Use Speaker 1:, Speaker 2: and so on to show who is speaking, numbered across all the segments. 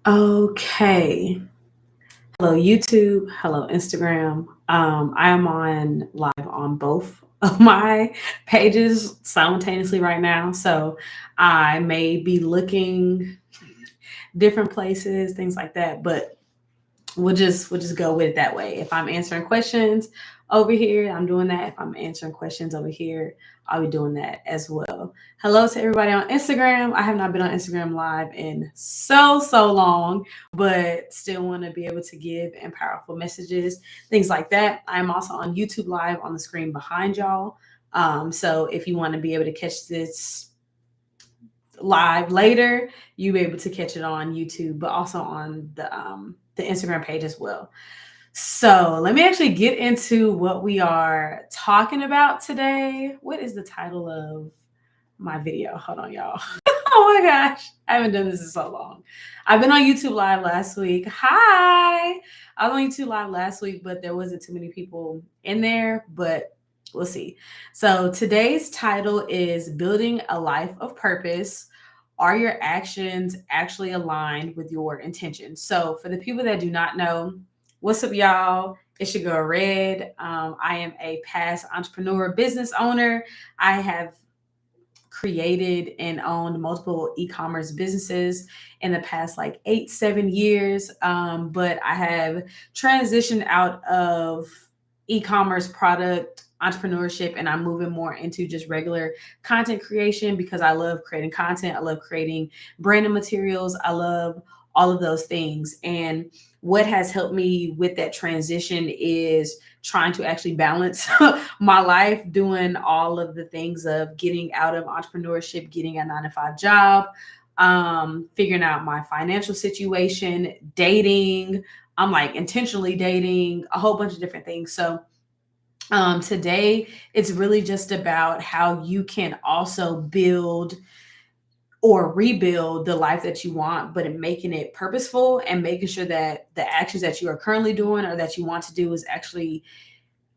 Speaker 1: Okay. Hello, YouTube. Hello, Instagram. I am on live on both of my pages simultaneously right now. So I may be looking different places, things like that, but we'll just go with it that way. If I'm answering questions over here, I'm doing that. If I'm answering questions over here, I'll be doing that as well. Hello to everybody on Instagram. I have not been on Instagram live in so long, but still want to be able to give and powerful messages, things like that. I'm also on YouTube live on the screen behind y'all. So if you want to be able to catch this live later, you'll be able to catch it on YouTube, but also on the Instagram page as well. So let me actually get into what we are talking about today. What is the title of my video? Hold on, y'all. Oh my gosh, I haven't done this in so long. I've been on YouTube live last week. Hi. I was on YouTube live last week, but there wasn't too many people in there, but we'll see. So today's title is Building a Life of Purpose. Are your actions actually aligned with your intentions? So for the people that do not know, what's up, y'all? It's your girl Red. I am a past entrepreneur, business owner. I have created and owned multiple e-commerce businesses in the past like 8-7 years, but I have transitioned out of e-commerce product entrepreneurship, and I'm moving more into just regular content creation because I love creating content. I love creating branding materials. I love all of those things. And what has helped me with that transition is trying to actually balance my life, doing all of the things of getting out of entrepreneurship, getting a 9-to-5 job, figuring out my financial situation, dating. I'm like intentionally dating, a whole bunch of different things. So today it's really just about how you can also build or rebuild the life that you want, but in making it purposeful and making sure that the actions that you are currently doing or that you want to do is actually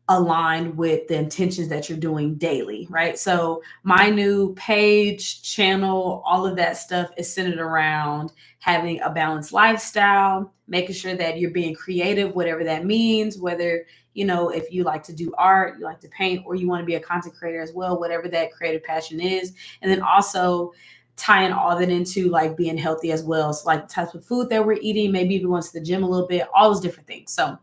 Speaker 1: aligned with the intentions that you're doing daily, right? So my new page, channel, all of that stuff is centered around having a balanced lifestyle, making sure that you're being creative, whatever that means, whether, if you like to do art, you like to paint, or you want to be a content creator as well, whatever that creative passion is. And then also tying all that into like being healthy as well. So like the types of food that we're eating, maybe even going to the gym a little bit, all those different things. So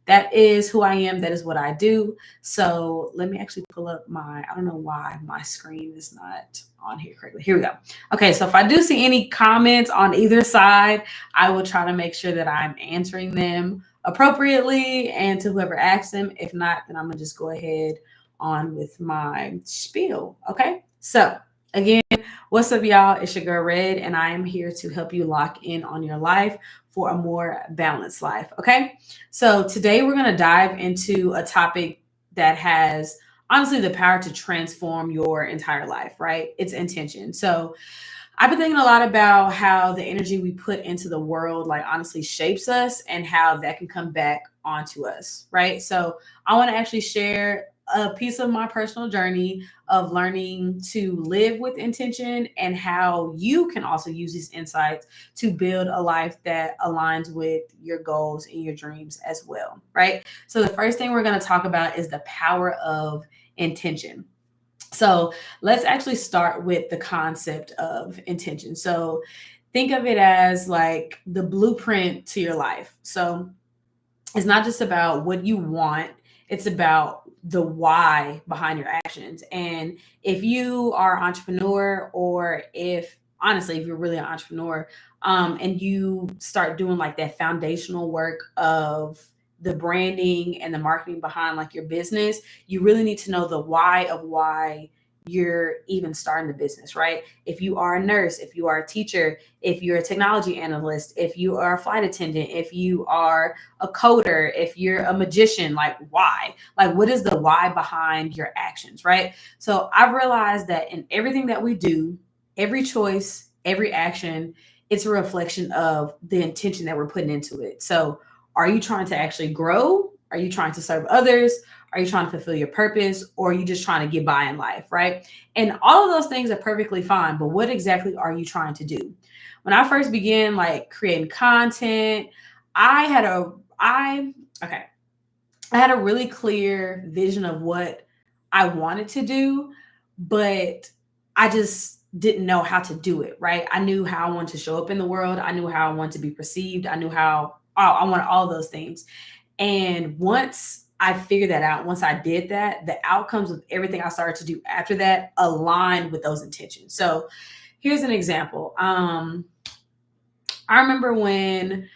Speaker 1: that is who I am. That is what I do. So let me actually pull up I don't know why my screen is not on here correctly. Here we go. Okay. So if I do see any comments on either side, I will try to make sure that I'm answering them appropriately and to whoever asked them. If not, then I'm going to just go ahead on with my spiel. Okay. So again, what's up, y'all? It's your girl Red, and I am here to help you lock in on your life for a more balanced life. Okay. So today we're going to dive into a topic that has honestly the power to transform your entire life, right? It's intention. So I've been thinking a lot about how the energy we put into the world, like honestly shapes us and how that can come back onto us, right? So I want to actually share a piece of my personal journey of learning to live with intention and how you can also use these insights to build a life that aligns with your goals and your dreams as well, right? So the first thing we're going to talk about is the power of intention. So let's actually start with the concept of intention. So think of it as like the blueprint to your life. So it's not just about what you want, it's about the why behind your actions. And if you are an entrepreneur, or if honestly, if you're really an entrepreneur, and you start doing like that foundational work of the branding and the marketing behind like your business, you really need to know the why of why you're even starting the business, right? If you are a nurse, if you are a teacher, if you're a technology analyst, if you are a flight attendant, if you are a coder, if you're a magician, like why? Like what is the why behind your actions, right? So I've realized that in everything that we do, every choice, every action, it's a reflection of the intention that we're putting into it. So are you trying to actually grow? Are you trying to serve others? Are you trying to fulfill your purpose? Or are you just trying to get by in life, right? And all of those things are perfectly fine, but what exactly are you trying to do? When I first began like creating content, I had a I okay, I had a really clear vision of what I wanted to do, but I just didn't know how to do it, right? I knew how I wanted to show up in the world. I knew how I wanted to be perceived. I knew how I wanted all those things. And once I figured that out, once I did that, the outcomes of everything I started to do after that aligned with those intentions. So here's an example. I remember when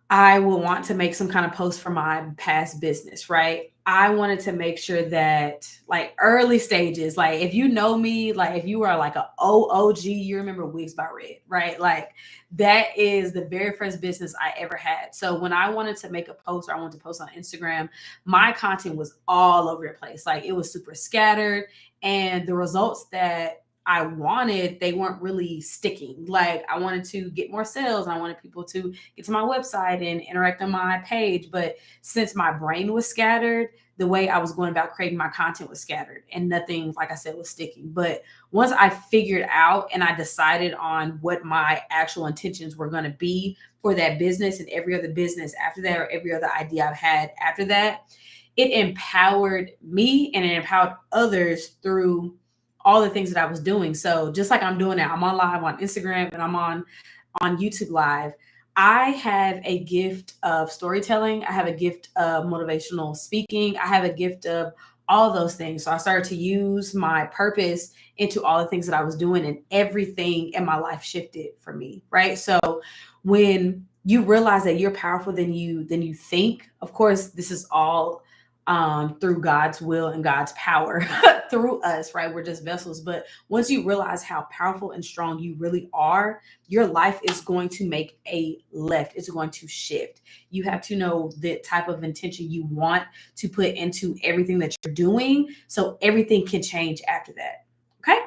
Speaker 1: I will want to make some kind of post for my past business, right? I wanted to make sure that like early stages, like if you know me, like if you are like a OOG, you remember Wigs by Red, right? Like that is the very first business I ever had. So when I wanted to make a post or I wanted to post on Instagram, my content was all over the place. Like it was super scattered and the results that I wanted, they weren't really sticking. Like I wanted to get more sales. I wanted people to get to my website and interact on my page. But since my brain was scattered, the way I was going about creating my content was scattered and nothing, like I said, was sticking. But once I figured out and I decided on what my actual intentions were going to be for that business and every other business after that, or every other idea I've had after that, it empowered me and it empowered others through all the things that I was doing. So just like I'm doing now, I'm on live on Instagram and I'm on YouTube live. I have a gift of storytelling. I have a gift of motivational speaking. I have a gift of all those things. So I started to use my purpose into all the things that I was doing and everything in my life shifted for me, right? So when you realize that you're powerful than you think, of course, this is all through God's will and God's power through us, right? We're just vessels. But once you realize how powerful and strong you really are, your life is going to make a left. It's going to shift. You have to know the type of intention you want to put into everything that you're doing so everything can change after that. Okay.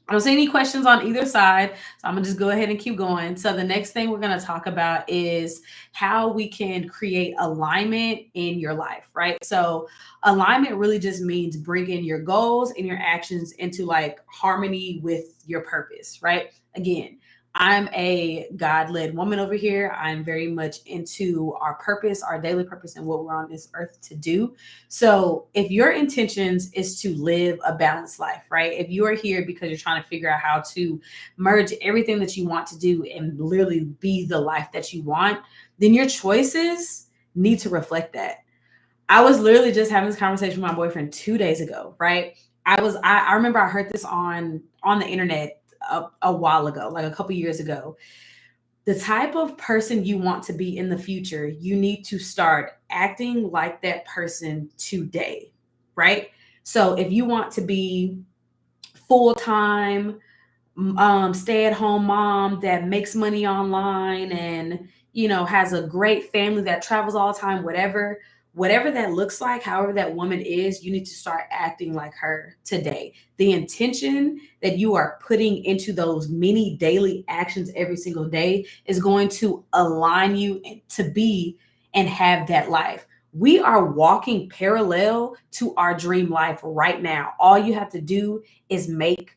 Speaker 1: I don't see any questions on either side. So I'm going to just go ahead and keep going. So the next thing we're going to talk about is how we can create alignment in your life, right? So alignment really just means bringing your goals and your actions into like harmony with your purpose, right? Again, I'm a God-led woman over here. I'm very much into our purpose, our daily purpose, and what we're on this earth to do. So if your intentions is to live a balanced life, right? If you are here because you're trying to figure out how to merge everything that you want to do and literally be the life that you want, then your choices need to reflect that. I was literally just having this conversation with my boyfriend 2 days ago, right? I remember I heard this on the internet a while ago, like a couple years ago. The type of person you want to be in the future, you need to start acting like that person today, right? So if you want to be full-time stay-at-home mom that makes money online and has a great family that travels all the time, whatever that looks like, however that woman is, you need to start acting like her today. The intention that you are putting into those many daily actions every single day is going to align you to be and have that life. We are walking parallel to our dream life right now. All you have to do is make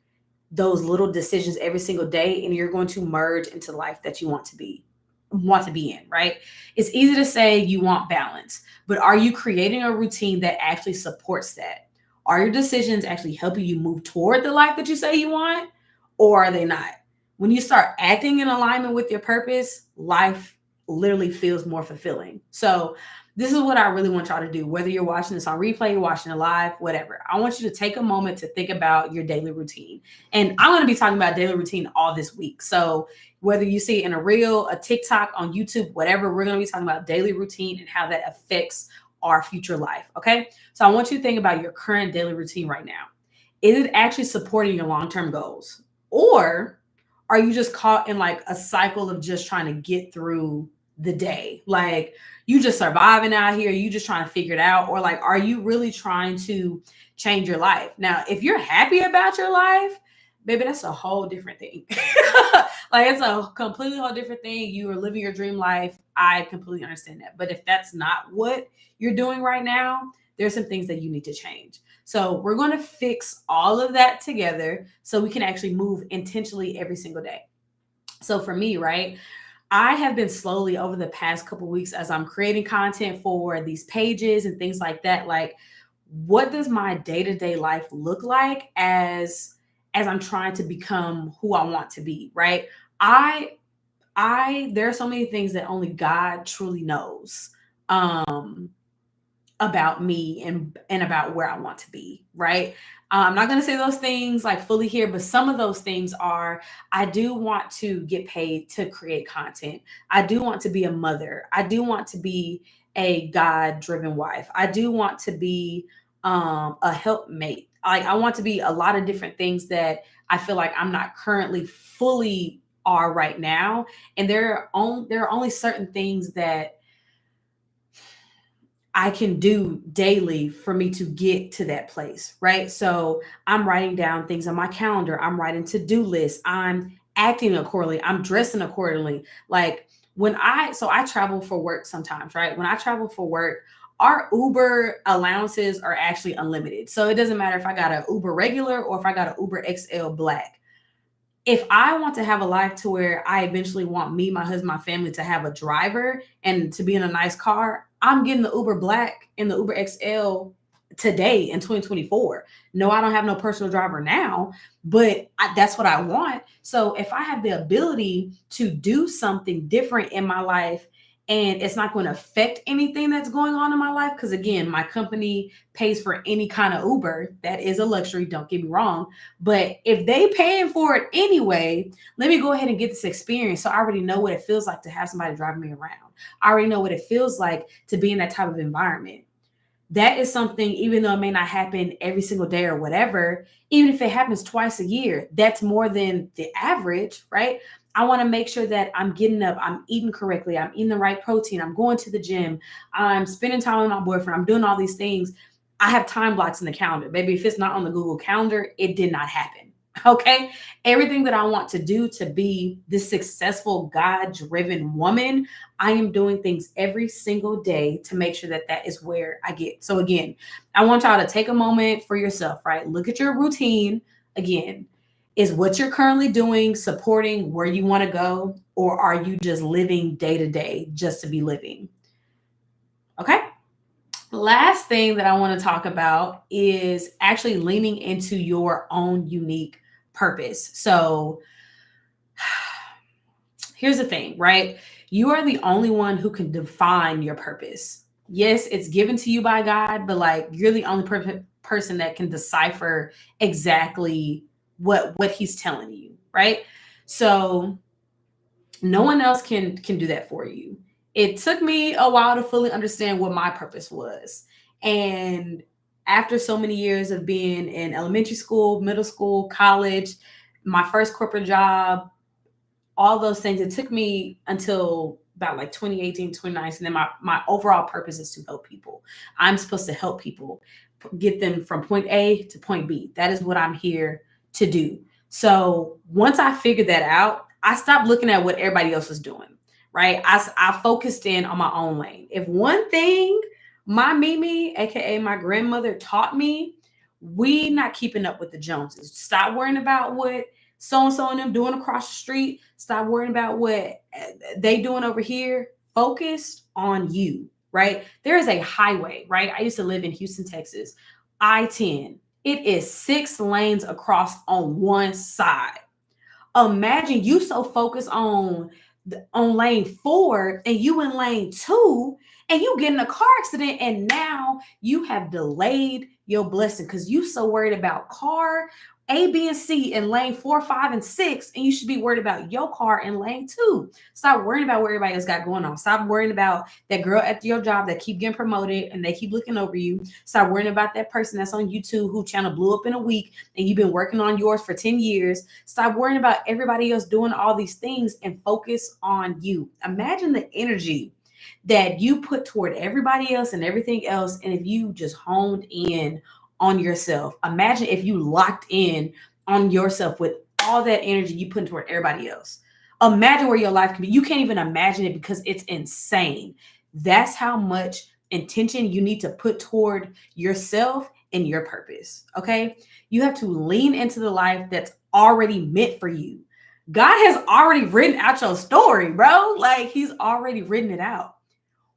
Speaker 1: those little decisions every single day and you're going to merge into the life that you want to be in, right? It's easy to say you want balance, but are you creating a routine that actually supports that? Are your decisions actually helping you move toward the life that you say you want, or are they not? When you start acting in alignment with your purpose, life literally feels more fulfilling. So this is what I really want y'all to do. Whether you're watching this on replay, you're watching it live, whatever. I want you to take a moment to think about your daily routine. And I'm going to be talking about daily routine all this week. So whether you see it in a reel, a TikTok, on YouTube, whatever, we're going to be talking about daily routine and how that affects our future life. Okay. So I want you to think about your current daily routine right now. Is it actually supporting your long-term goals? Or are you just caught in like a cycle of just trying to get through the day? Like you just surviving out here, you just trying to figure it out? Or like, are you really trying to change your life? Now, if you're happy about your life, baby, that's a whole different thing. Like it's a completely whole different thing. You are living your dream life. I completely understand that. But if that's not what you're doing right now, there's some things that you need to change. So we're going to fix all of that together so we can actually move intentionally every single day. So for me, right, I have been slowly over the past couple weeks as I'm creating content for these pages and things like that, like what does my day-to-day life look like as I'm trying to become who I want to be, right? I there are so many things that only God truly knows. About me and about where I want to be, right? I'm not going to say those things like fully here, but some of those things are I do want to get paid to create content. I do want to be a mother. I do want to be a God-driven wife. I do want to be a helpmate. I want to be a lot of different things that I feel like I'm not currently fully are right now. And there are only certain things that I can do daily for me to get to that place, right? So I'm writing down things on my calendar. I'm writing to-do lists. I'm acting accordingly. I'm dressing accordingly. Like so I travel for work sometimes, right? When I travel for work, our Uber allowances are actually unlimited. So it doesn't matter if I got an Uber regular or if I got an Uber XL Black. If I want to have a life to where I eventually want me, my husband, my family to have a driver and to be in a nice car, I'm getting the Uber Black and the Uber XL today in 2024. No, I don't have no personal driver now, but that's what I want. So if I have the ability to do something different in my life and it's not going to affect anything that's going on in my life, because again, my company pays for any kind of Uber. That is a luxury, don't get me wrong. But if they paying for it anyway, let me go ahead and get this experience. So I already know what it feels like to have somebody driving me around. I already know what it feels like to be in that type of environment. That is something, even though it may not happen every single day or whatever, even if it happens twice a year, that's more than the average, right? I want to make sure that I'm getting up, I'm eating correctly, I'm eating the right protein, I'm going to the gym, I'm spending time with my boyfriend, I'm doing all these things. I have time blocks in the calendar. Maybe if it's not on the Google Calendar, it did not happen. Okay. Everything that I want to do to be this successful, God driven woman, I am doing things every single day to make sure that that is where I get. So, again, I want y'all to take a moment for yourself, right? Look at your routine. Again, is what you're currently doing supporting where you want to go, or are you just living day to day just to be living? Okay. Last thing that I want to talk about is actually leaning into your own unique purpose. So here's the thing, right? You are the only one who can define your purpose. Yes, it's given to you by God, but like you're the only person that can decipher exactly what he's telling you, right? So no one else can do that for you. It took me a while to fully understand what my purpose was. And after so many years of being in elementary school, middle school, college, my first corporate job, all those things, it took me until about like 2018, 2019. Then my overall purpose is to help people. I'm supposed to help people get them from point A to point B. That is what I'm here to do. So once I figured that out, I stopped looking at what everybody else was doing, right? I focused in on my own lane. If one thing my Mimi, aka my grandmother, taught me, we not keeping up with the Joneses. Stop worrying about what so-and-so and them doing across the street. Stop worrying about what they doing over here. Focus on you, right? There is a highway, right? I used to live in Houston, Texas. I-10. It is 6 lanes across on one side. Imagine you so focused on lane 4 and you in lane 2 and you get in a car accident and now you have delayed your blessing because you so worried about car A, B, and C in lane 4, 5, and 6, and you should be worried about your car in lane 2. Stop worrying about what everybody else got going on. Stop worrying about that girl at your job that keep getting promoted and they keep looking over you. Stop worrying about that person that's on YouTube who channel blew up in a week and you've been working on yours for 10 years. Stop worrying about everybody else doing all these things and focus on you. Imagine the energy that you put toward everybody else and everything else. And if you just honed in on yourself, imagine if you locked in on yourself with all that energy you put toward everybody else. Imagine where your life can be. You can't even imagine it because it's insane. That's how much intention you need to put toward yourself and your purpose. Okay. You have to lean into the life that's already meant for you. God has already written out your story, bro. Like he's already written it out.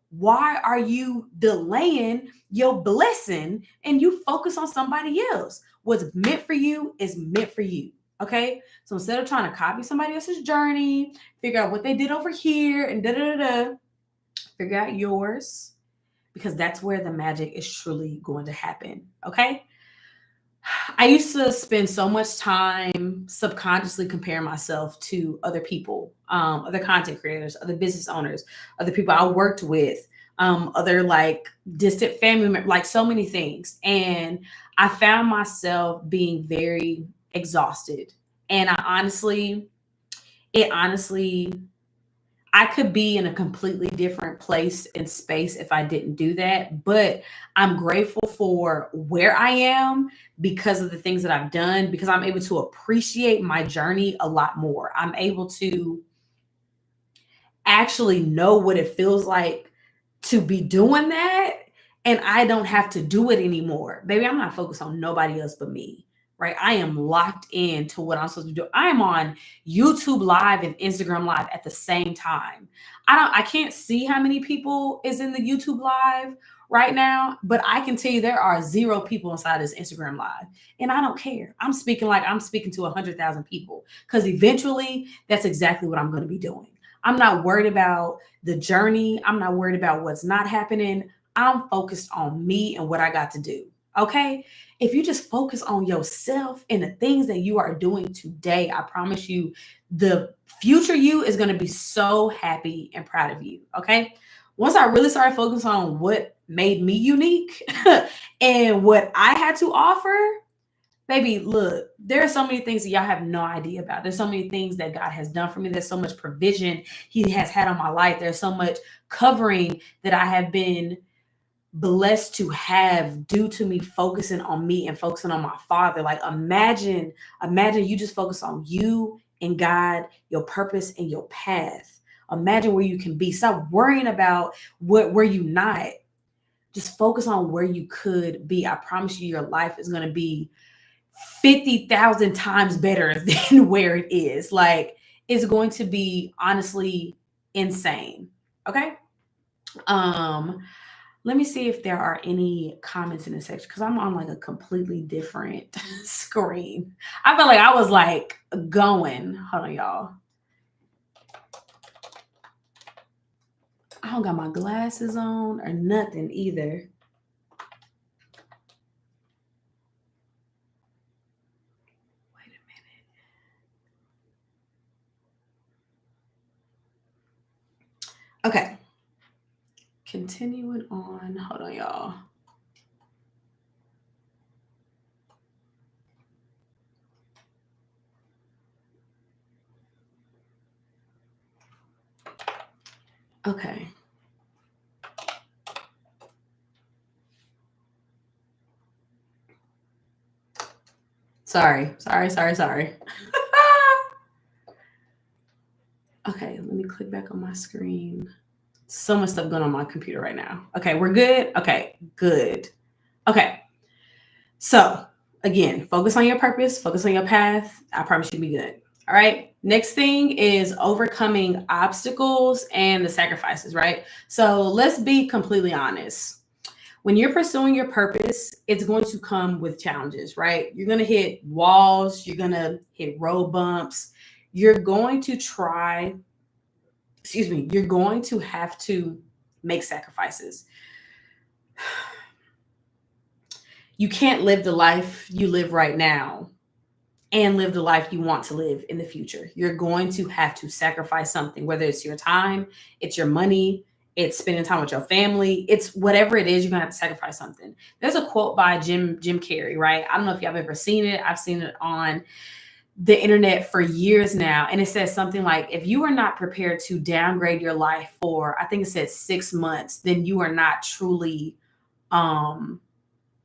Speaker 1: Why are you delaying your blessing and you focus on somebody else? What's meant for you is meant for you. Okay. So instead of trying to copy somebody else's journey, figure out what they did over here and da da da da, figure out yours because that's where the magic is truly going to happen. Okay. I used to spend so much time subconsciously comparing myself to other people, other content creators, other business owners, other people I worked with, other like distant family members, like so many things. And I found myself being very exhausted. And it honestly I could be in a completely different place and space if I didn't do that. But I'm grateful for where I am because of the things that I've done, because I'm able to appreciate my journey a lot more. I'm able to actually know what it feels like to be doing that. And I don't have to do it anymore. Baby, I'm not focused on nobody else but me. Right. I am locked into what I'm supposed to do. I am on YouTube live and Instagram live at the same time. I can't see how many people is in the YouTube live right now, but I can tell you there are 0 people inside this Instagram live. And I don't care. I'm speaking like I'm speaking to 100,000 people because eventually that's exactly what I'm going to be doing. I'm not worried about the journey. I'm not worried about what's not happening. I'm focused on me and what I got to do. Okay. If you just focus on yourself and the things that you are doing today, I promise you, the future you is going to be so happy and proud of you. Okay. Once I really started focusing on what made me unique and what I had to offer, baby, look, there are so many things that y'all have no idea about. There's so many things that God has done for me. There's so much provision He has had on my life. There's so much covering that I have been blessed to have due to me focusing on me and focusing on my Father. Like imagine you just focus on you and God, your purpose and your path. Imagine where you can be. Stop worrying about where you not. Just focus on where you could be. I promise you your life is going to be 50,000 times better than where it is. Like it's going to be honestly insane. Okay. Um, Let me see if there are any comments in this section because I'm on like a completely different screen. I felt like I was like going. Hold on, y'all. I don't got my glasses on or nothing either. Wait a minute. Okay. Continuing on. Hold on, y'all. Okay. Sorry. Okay, let me click back on my screen. So much stuff going on my computer right now. Okay, we're good. Okay, good. Okay. So again, focus on your purpose, focus on your path. I promise you'll be good. All right. Next thing is overcoming obstacles and the sacrifices, right? So let's be completely honest. When you're pursuing your purpose, it's going to come with challenges, right? You're going to hit walls, you're going to hit road bumps, you're going to try, you're going to have to make sacrifices. You can't live the life you live right now and live the life you want to live in the future. You're going to have to sacrifice something, whether it's your time, it's your money, it's spending time with your family, it's whatever it is, you're gonna have to sacrifice something. There's a quote by Jim Carrey, right? I don't know if y'all have ever seen it. I've seen it on the internet for years now. And it says something like, if you are not prepared to downgrade your life for, I think it said 6 months, then you are not truly um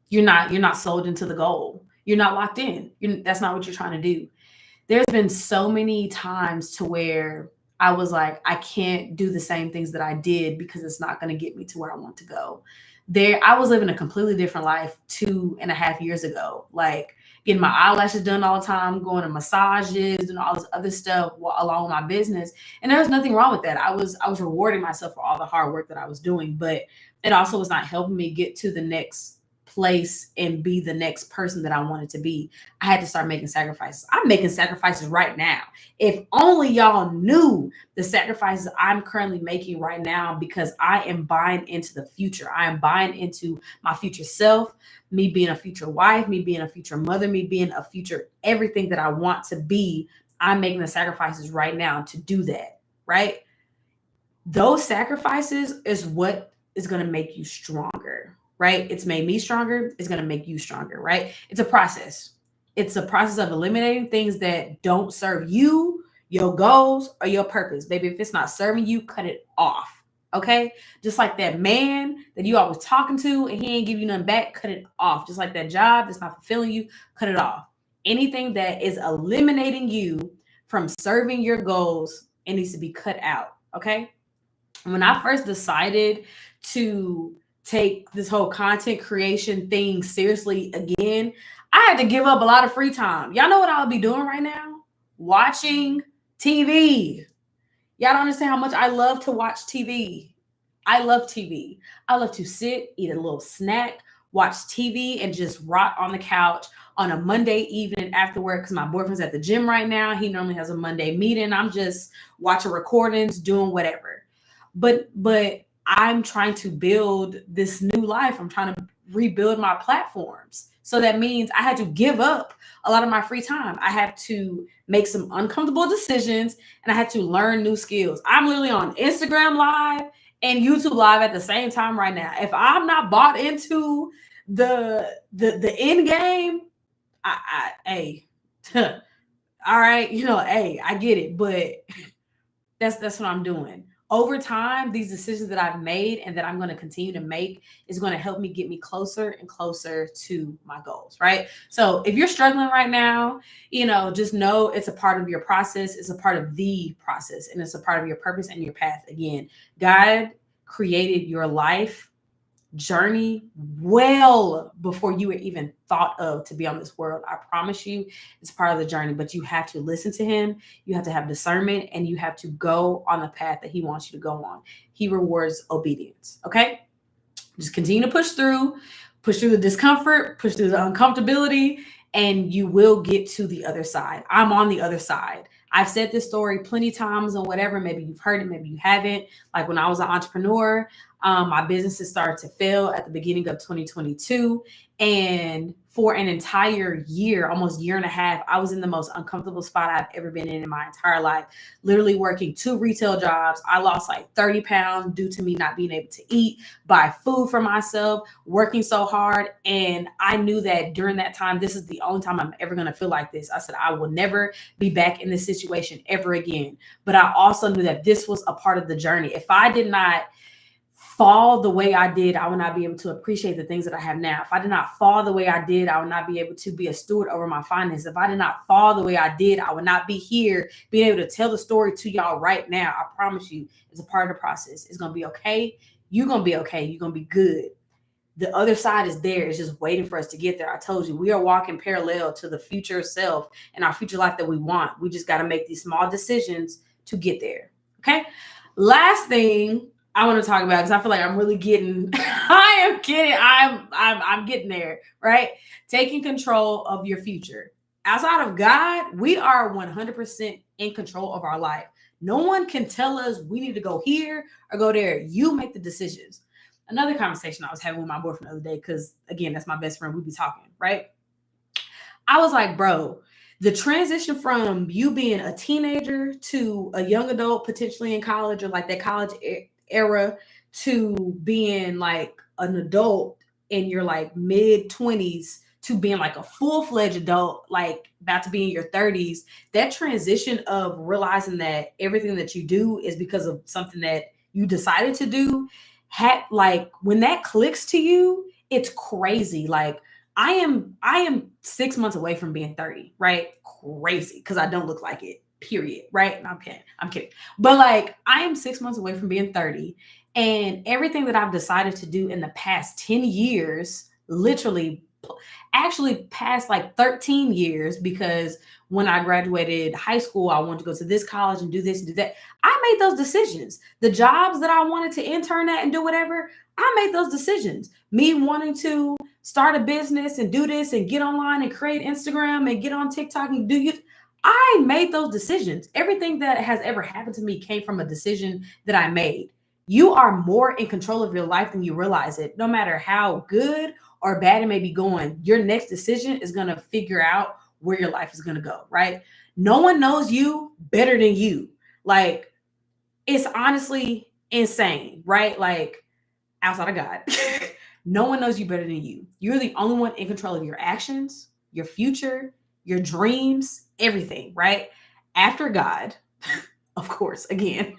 Speaker 1: you're not sold into the goal. You're not locked in. That's not what you're trying to do. there's been so many times to where I was like, I can't do the same things that I did because it's not going to get me to where I want to go. I was living a completely different life 2.5 years ago, like getting my eyelashes done all the time, going to massages and all this other stuff along with my business. And there was nothing wrong with that. I was rewarding myself for all the hard work that I was doing, but it also was not helping me get to the next place and be the next person that I wanted to be. I had to start making sacrifices. I'm making sacrifices right now. If only y'all knew the sacrifices I'm currently making right now, because I am buying into the future. I am buying into my future self, me being a future wife, me being a future mother, me being a future everything that I want to be. I'm making the sacrifices right now to do that, right? Those sacrifices is what is going to make you stronger, right? It's made me stronger. It's going to make you stronger, right? It's a process. It's a process of eliminating things that don't serve you, your goals, or your purpose. Baby, if it's not serving you, cut it off. Okay? Just like that man that you always talking to and he ain't give you nothing back, cut it off. Just like that job that's not fulfilling you, cut it off. Anything that is eliminating you from serving your goals, it needs to be cut out. Okay? When I first decided to take this whole content creation thing seriously again, I had to give up a lot of free time. Y'all know what I'll be doing right now? Watching TV. Y'all don't understand how much I love to watch TV. I love TV. I love to sit, eat a little snack, watch TV, and just rot on the couch on a Monday evening after work because my boyfriend's at the gym right now. He normally has a Monday meeting. I'm just watching recordings, doing whatever. But I'm trying to build this new life. I'm trying to rebuild my platforms. So that means I had to give up a lot of my free time. I had to make some uncomfortable decisions and I had to learn new skills. I'm literally on Instagram Live and YouTube Live at the same time right now. If I'm not bought into the end game, hey, all right, hey, I get it, but that's what I'm doing. Over time, these decisions that I've made and that I'm going to continue to make is going to help me get me closer and closer to my goals, right? So if you're struggling right now, just know it's a part of your process. It's a part of the process and it's a part of your purpose and your path. Again, God created your life journey well before you were even thought of to be on this world. I promise you, it's part of the journey, but you have to listen to him. You have to have discernment and you have to go on the path that he wants you to go on. He rewards obedience. Okay. Just continue to push through the discomfort, push through the uncomfortability, and you will get to the other side. I'm on the other side. I've said this story plenty times and whatever. Maybe you've heard it, maybe you haven't. Like when I was an entrepreneur, my businesses started to fail at the beginning of 2022. And for an entire year, almost year and a half, I was in the most uncomfortable spot I've ever been in my entire life, literally working 2 retail jobs. I lost like 30 pounds due to me not being able to eat, buy food for myself, working so hard. And I knew that during that time, this is the only time I'm ever going to feel like this. I said, I will never be back in this situation ever again. But I also knew that this was a part of the journey. If I did not fall the way I did, I would not be able to appreciate the things that I have now. If I did not fall the way I did, I would not be able to be a steward over my finances. If I did not fall the way I did, I would not be here being able to tell the story to y'all right now. I promise you, it's a part of the process. It's going to be okay. You're going to be okay. You're going to be good. The other side is there. It's just waiting for us to get there. I told you, we are walking parallel to the future self and our future life that we want. We just got to make these small decisions to get there. Okay. Last thing I want to talk about, because I feel like I'm really getting, I'm getting there, right? Taking control of your future. Outside of God, we are 100% in control of our life. No one can tell us we need to go here or go there. You make the decisions. Another conversation I was having with my boyfriend the other day, because again, that's my best friend. We be talking, right? I was like, bro, the transition from you being a teenager to a young adult, potentially in college or like that college era, to being like an adult in your like mid 20s to being like a full-fledged adult, like about to be in your 30s, that transition of realizing that everything that you do is because of something that you decided to do, like when that clicks to you, it's crazy. Like I am 6 months away from being 30, right? Crazy, because I don't look like it. Period. Right? No, I'm kidding. I'm kidding. But like, I am 6 months away from being 30, and everything that I've decided to do in the past 10 years, literally, actually past like 13 years, because when I graduated high school, I wanted to go to this college and do this and do that. I made those decisions. The jobs that I wanted to intern at and do whatever, I made those decisions. Me wanting to start a business and do this and get online and create Instagram and get on TikTok and do you. I made those decisions. Everything that has ever happened to me came from a decision that I made. You are more in control of your life than you realize it. No matter how good or bad it may be going, your next decision is going to figure out where your life is going to go, right? No one knows you better than you. Like, it's honestly insane, right? Like, outside of God, no one knows you better than you. You're the only one in control of your actions, your future, your dreams, everything, right? After God, of course, again.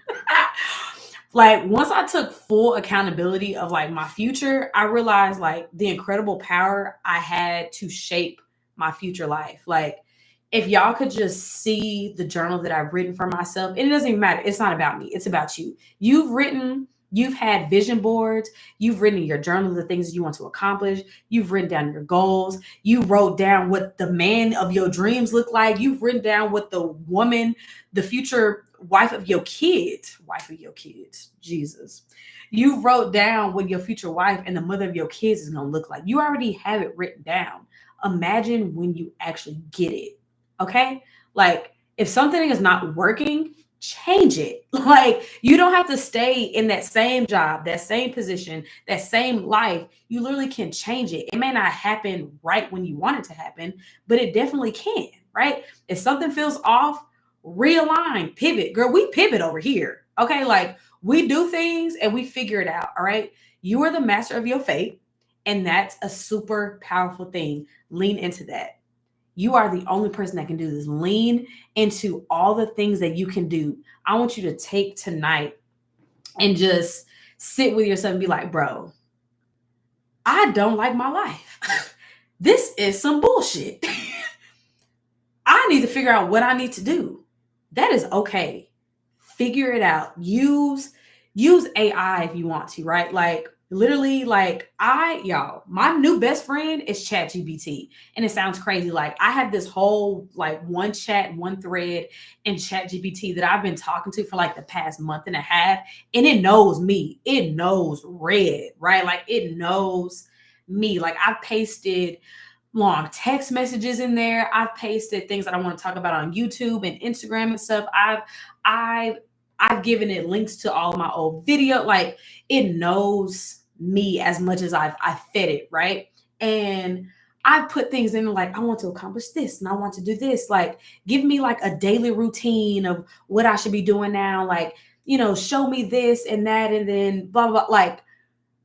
Speaker 1: Like, once I took full accountability of like my future, I realized like the incredible power I had to shape my future life. Like, if y'all could just see the journal that I've written for myself, and it doesn't even matter. It's not about me. It's about you. You've had vision boards. You've written in your journal the things you want to accomplish. You've written down your goals. You wrote down what the man of your dreams look like. You've written down what the woman, the future wife of your kids, Jesus. You wrote down what your future wife and the mother of your kids is going to look like. You already have it written down. Imagine when you actually get it. Okay? Like, if something is not working, change it. Like, you don't have to stay in that same job, that same position, that same life. You literally can change it. It may not happen right when you want it to happen, but it definitely can, right? If something feels off, realign, pivot. Girl, we pivot over here. Okay? Like, we do things and we figure it out. All right? You are the master of your fate, and that's a super powerful thing. Lean into that. You are the only person that can do this. Lean into all the things that you can do. I want you to take tonight and just sit with yourself and be like, bro, I don't like my life. This is some bullshit. I need to figure out what I need to do. That is okay. Figure it out. Use AI if you want to, right? Like, literally, like, y'all, my new best friend is ChatGPT. And it sounds crazy. Like, I have this whole like one chat, one thread in ChatGPT that I've been talking to for like the past month and a half. And it knows me. It knows red, right? Like, it knows me. Like, I've pasted long text messages in there. I've pasted things that I want to talk about on YouTube and Instagram and stuff. I've I've given it links to all of my old video. Like, it knows me as much as I've fed it, right? And I put things in like, I want to accomplish this and I want to do this. Like, give me like a daily routine of what I should be doing now. Like, show me this and that, and then blah blah. Like,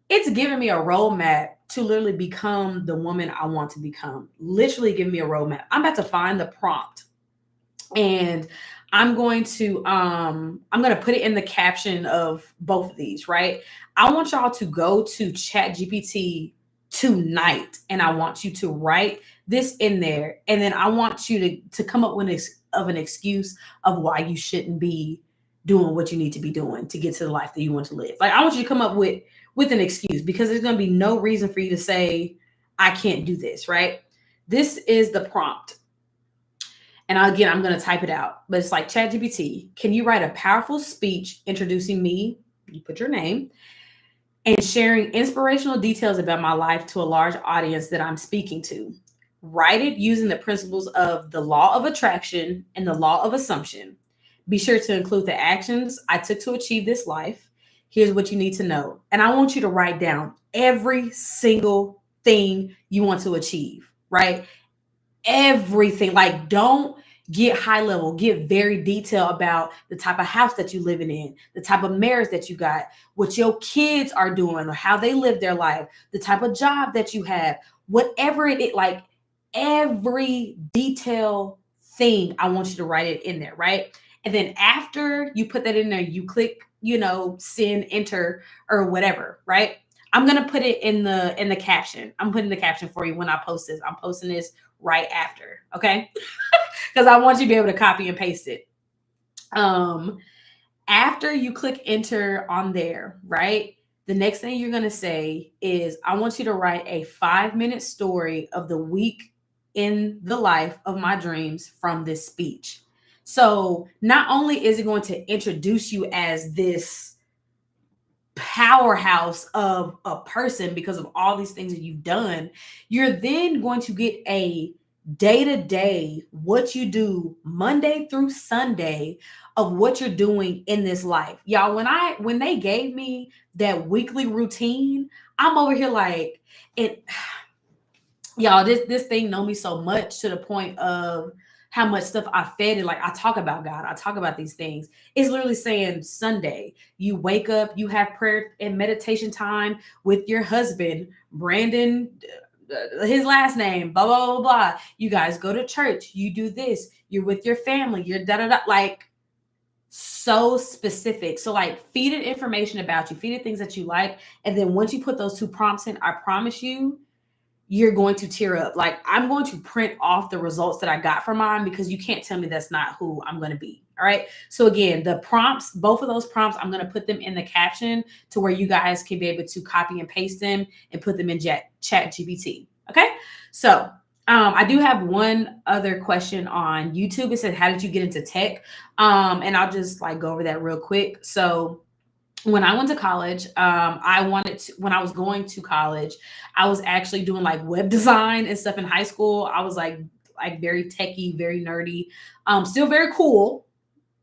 Speaker 1: it's giving me a roadmap to literally become the woman I want to become. Literally give me a roadmap. I'm about to find the prompt, and I'm going to put it in the caption of both of these, right? I want y'all to go to ChatGPT tonight, and I want you to write this in there, and then I want you to come up with an excuse of why you shouldn't be doing what you need to be doing to get to the life that you want to live. Like, I want you to come up with an excuse, because there's going to be no reason for you to say I can't do this, right? This is the prompt. And again, I'm going to type it out, but it's like, ChatGPT, can you write a powerful speech introducing me? You put your name, and sharing inspirational details about my life to a large audience that I'm speaking to. Write it using the principles of the law of attraction and the law of assumption. Be sure to include the actions I took to achieve this life. Here's what you need to know. And I want you to write down every single thing you want to achieve, right? Everything. Like, don't get high level, get very detailed about the type of house that you living in, the type of marriage that you got, what your kids are doing or how they live their life, the type of job that you have, whatever it is. Like, every detail thing, I want you to write it in there, right? And then after you put that in there, you click, send, enter, or whatever, right? I'm gonna put it in the caption. I'm putting the caption for you when I post this. I'm posting this right after, okay? Because I want you to be able to copy and paste it. After you click enter on there, right? The next thing you're going to say is, I want you to write a 5-minute story of the week in the life of my dreams from this speech. So not only is it going to introduce you as this powerhouse of a person because of all these things that you've done, you're then going to get a day to day what you do Monday through Sunday of what you're doing in this life. Y'all, when they gave me that weekly routine, I'm over here like it. Y'all, this thing know me so much to the point of how much stuff I fed it. Like, I talk about God, I talk about these things. It's literally saying Sunday, you wake up, you have prayer and meditation time with your husband, Brandon, his last name, blah blah blah blah. You guys go to church, you do this, you're with your family, you're da da da. Like, so specific. So like, feed it information about you, feed it things that you like, and then once you put those 2 prompts in, I promise you're going to tear up. Like, I'm going to print off the results that I got from mine, because you can't tell me that's not who I'm going to be. All right. So again, the prompts, both of those prompts, I'm going to put them in the caption to where you guys can be able to copy and paste them and put them in ChatGPT. Okay. So I do have one other question on YouTube. It said, how did you get into tech? And I'll just like go over that real quick. So when I went to college, when I was going to college, I was actually doing like web design and stuff in high school. I was like very techie, very nerdy, still very cool.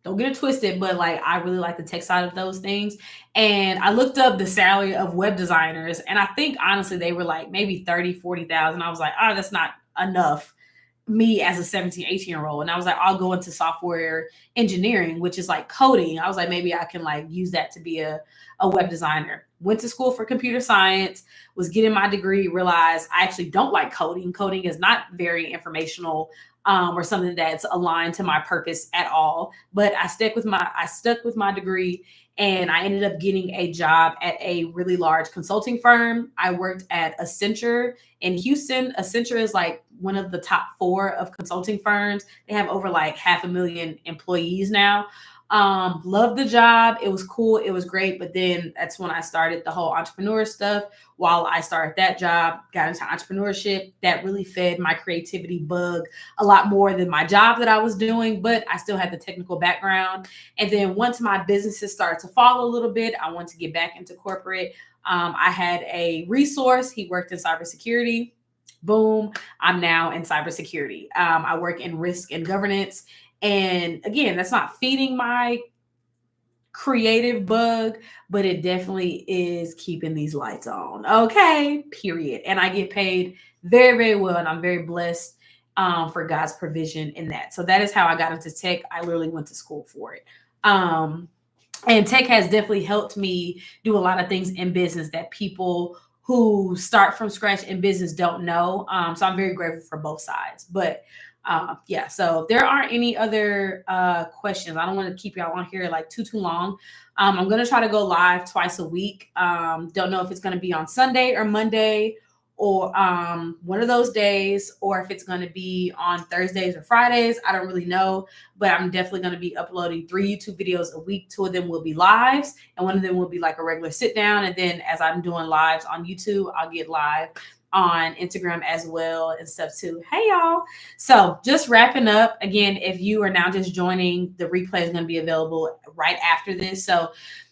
Speaker 1: Don't get it twisted, but like, I really like the tech side of those things. And I looked up the salary of web designers, and I think honestly they were like maybe 30,000-40,000. I was like, oh, that's not enough, me as a 17-18-year-old. And I was like, I'll go into software engineering, which is like coding. I was like, maybe I can like use that to be a web designer. Went to school for computer science, was getting my degree, realized I actually don't like coding. Coding is not very informational, or something that's aligned to my purpose at all. But I stuck with my degree, and I ended up getting a job at a really large consulting firm. I worked at Accenture in Houston. Accenture is like one of the top 4 of consulting firms. They have over like 500,000 employees now. Loved the job. It was cool. It was great. But then that's when I started the whole entrepreneur stuff. While I started that job, got into entrepreneurship. That really fed my creativity bug a lot more than my job that I was doing, but I still had the technical background. And then once my businesses started to fall a little bit, I wanted to get back into corporate. I had a resource. He worked in cybersecurity. Boom, I'm now in cybersecurity. I work in risk and governance. And again, that's not feeding my creative bug, but it definitely is keeping these lights on. Okay, period. And I get paid very, very well. And I'm very blessed for God's provision in that. So that is how I got into tech. I literally went to school for it. And tech has definitely helped me do a lot of things in business that people who start from scratch in business don't know. So I'm very grateful for both sides. But yeah, so if there aren't any other questions, I don't want to keep y'all on here like too long. I'm going to try to go live twice a week. Don't know if it's going to be on Sunday or Monday, or one of those days, or if it's going to be on Thursdays or Fridays. I don't really know, but I'm definitely going to be uploading 3 YouTube videos a week. 2 of them will be lives, and one of them will be like a regular sit down. And then as I'm doing lives on YouTube, I'll get live on Instagram as well and stuff too. Hey y'all. So just wrapping up again, if you are now just joining, the replay is going to be available right after this. So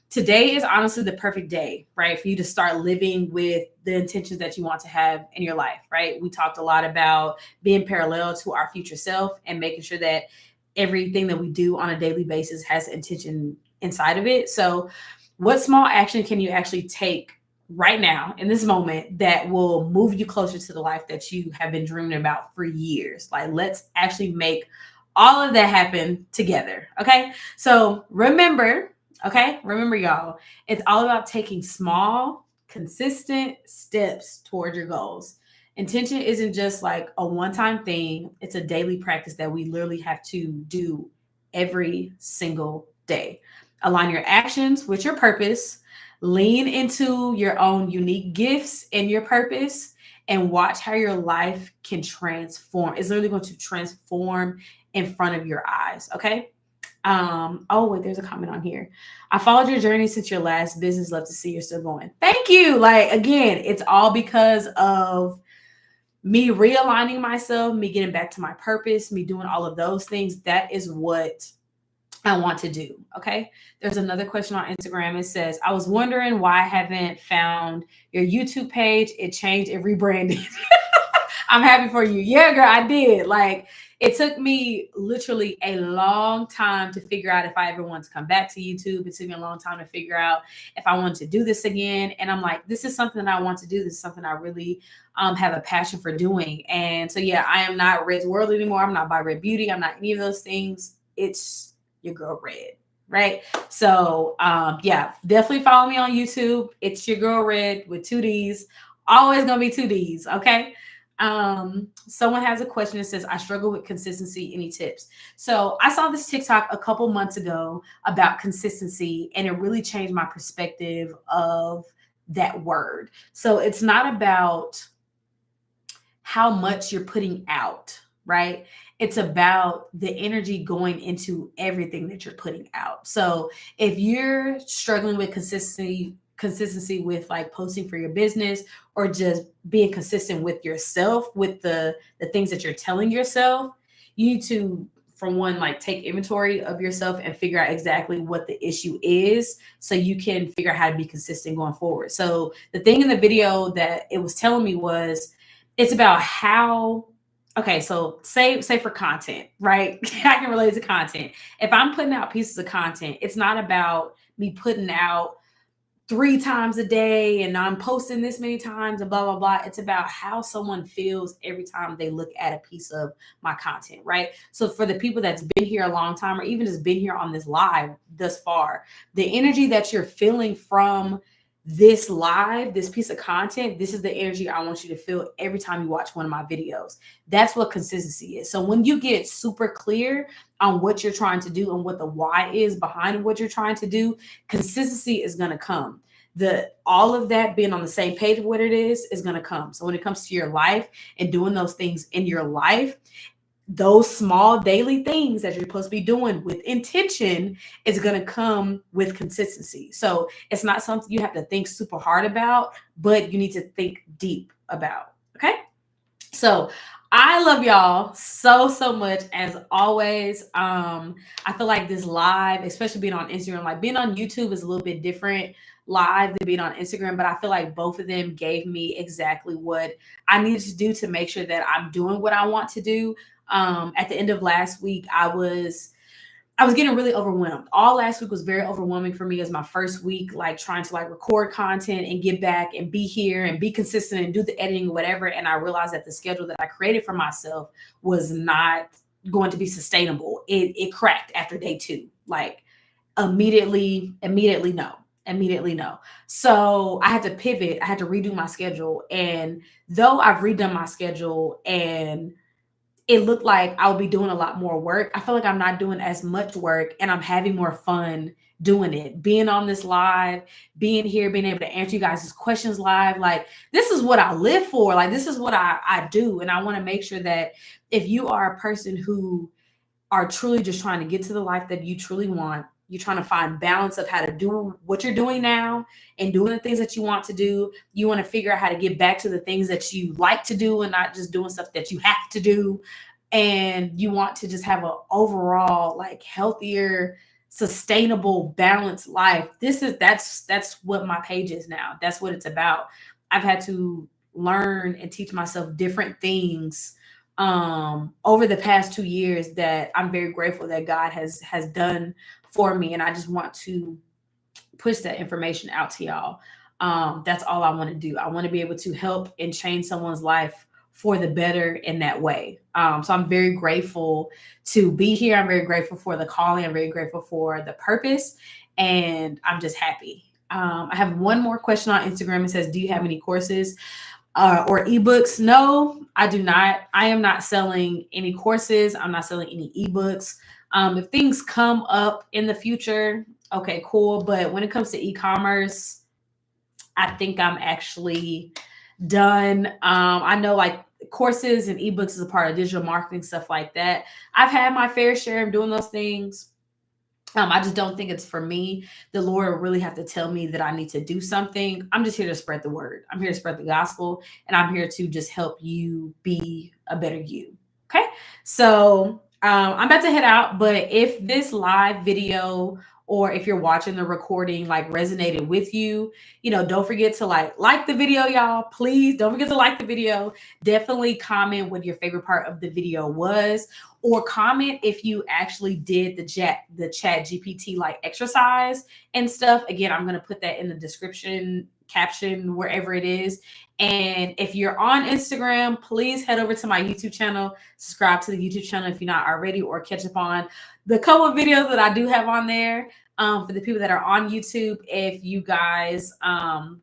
Speaker 1: today is honestly the perfect day, right, for you to start living with the intentions that you want to have in your life, right? We talked a lot about being parallel to our future self and making sure that everything that we do on a daily basis has intention inside of it. So what small action can you actually take right now in this moment that will move you closer to the life that you have been dreaming about for years? Like, let's actually make all of that happen together. Okay. So remember, y'all, it's all about taking small, consistent steps toward your goals. Intention isn't just like a one-time thing. It's a daily practice that we literally have to do every single day. Align your actions with your purpose. Lean into your own unique gifts and your purpose and watch how your life can transform. It's literally going to transform in front of your eyes. Okay. Oh wait, there's a comment on here. I followed your journey since your last business. Love to see you're still going. Thank you. Like again, it's all because of me realigning myself, me getting back to my purpose, me doing all of those things. That is what I want to do. Okay. There's another question on Instagram. It says, I was wondering why I haven't found your YouTube page. It changed, it rebranded. I'm happy for you. Yeah, girl, I did. Like, it took me literally a long time to figure out if I ever want to come back to YouTube. It took me a long time to figure out if I want to do this again. And I'm like, this is something that I want to do. This is something I really have a passion for doing. And so, yeah, I am not Red's World anymore. I'm not by Red Beauty. I'm not any of those things. It's your girl Red, right? So, yeah, definitely follow me on YouTube. It's your girl Red with 2 Ds. Always gonna be 2 Ds, okay? Someone has a question that says, I struggle with consistency. Any tips? So I saw this TikTok a couple months ago about consistency, and it really changed my perspective of that word. So it's not about how much you're putting out, right? It's about the energy going into everything that you're putting out. So if you're struggling with consistency with like posting for your business or just being consistent with yourself, with the things that you're telling yourself, you need to, from one, like take inventory of yourself and figure out exactly what the issue is so you can figure out how to be consistent going forward. So the thing in the video that it was telling me was, it's about how, okay, so say for content, right? I can relate to content. If I'm putting out pieces of content, it's not about me putting out 3 times a day and I'm posting this many times and blah, blah, blah. It's about how someone feels every time they look at a piece of my content, right? So for the people that's been here a long time or even just been here on this live thus far, the energy that you're feeling from this live, this piece of content, this is the energy I want you to feel every time you watch one of my videos. That's what consistency is. So when you get super clear on what you're trying to do and what the why is behind what you're trying to do, consistency is going to come. All of that being on the same page of what it is going to come. So when it comes to your life and doing those things in your life, those small daily things that you're supposed to be doing with intention is going to come with consistency. So it's not something you have to think super hard about, but you need to think deep about. Okay. So I love y'all so much as always. I feel like this live, especially being on Instagram, like being on YouTube is a little bit different live than being on Instagram, but I feel like both of them gave me exactly what I needed to do to make sure that I'm doing what I want to do. At the end of last week, I was getting really overwhelmed. All last week was very overwhelming for me as my first week, like trying to like record content and get back and be here and be consistent and do the editing, whatever. And I realized that the schedule that I created for myself was not going to be sustainable. It cracked after day 2, like immediately no. So I had to pivot. I had to redo my schedule. And though I've redone my schedule and it looked like I'll be doing a lot more work, I feel like I'm not doing as much work and I'm having more fun doing it. Being on this live, being here, being able to answer you guys' questions live. Like, this is what I live for. Like, this is what I do. And I want to make sure that if you are a person who are truly just trying to get to the life that you truly want, you're trying to find balance of how to do what you're doing now and doing the things that you want to do. You want to figure out how to get back to the things that you like to do and not just doing stuff that you have to do. And you want to just have an overall like healthier, sustainable, balanced life. That's what my page is now. That's what it's about. I've had to learn and teach myself different things over the past 2 years that I'm very grateful that God has done for me. And I just want to push that information out to y'all. That's all I want to do. I want to be able to help and change someone's life for the better in that way. So I'm very grateful to be here. I'm very grateful for the calling. I'm very grateful for the purpose. And I'm just happy. I have one more question on Instagram. It says, do you have any courses or ebooks? No, I do not. I am not selling any courses. I'm not selling any ebooks. If things come up in the future, okay, cool. But when it comes to e-commerce, I think I'm actually done. I know like courses and ebooks is a part of digital marketing, stuff like that. I've had my fair share of doing those things. I just don't think it's for me. The Lord will really have to tell me that I need to do something. I'm just here to spread the word. I'm here to spread the gospel, and I'm here to just help you be a better you. Okay. So I'm about to head out, but if this live video or if you're watching the recording like resonated with you, don't forget to like the video, y'all. Please don't forget to like the video. Definitely comment what your favorite part of the video was, or comment if you actually did the chat GPT like exercise and stuff. Again, I'm going to put that in the description, caption, wherever it is. And if you're on Instagram, please head over to my YouTube channel, subscribe to the YouTube channel if you're not already, or catch up on the couple of videos that I do have on there. For the people that are on YouTube, if you guys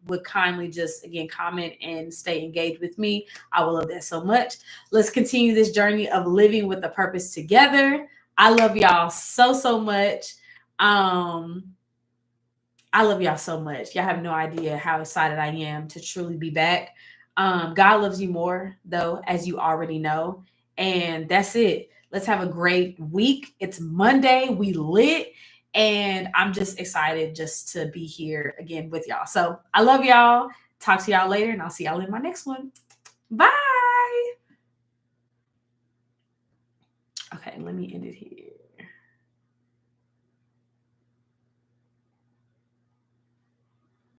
Speaker 1: would kindly just, again, comment and stay engaged with me, I will love that so much. Let's continue this journey of living with a purpose together. I love y'all so, so much. I love y'all so much. Y'all have no idea how excited I am to truly be back. God loves you more, though, as you already know. And that's it. Let's have a great week. It's Monday. We lit. And I'm just excited just to be here again with y'all. So I love y'all. Talk to y'all later, and I'll see y'all in my next one. Bye. Okay, let me end it here.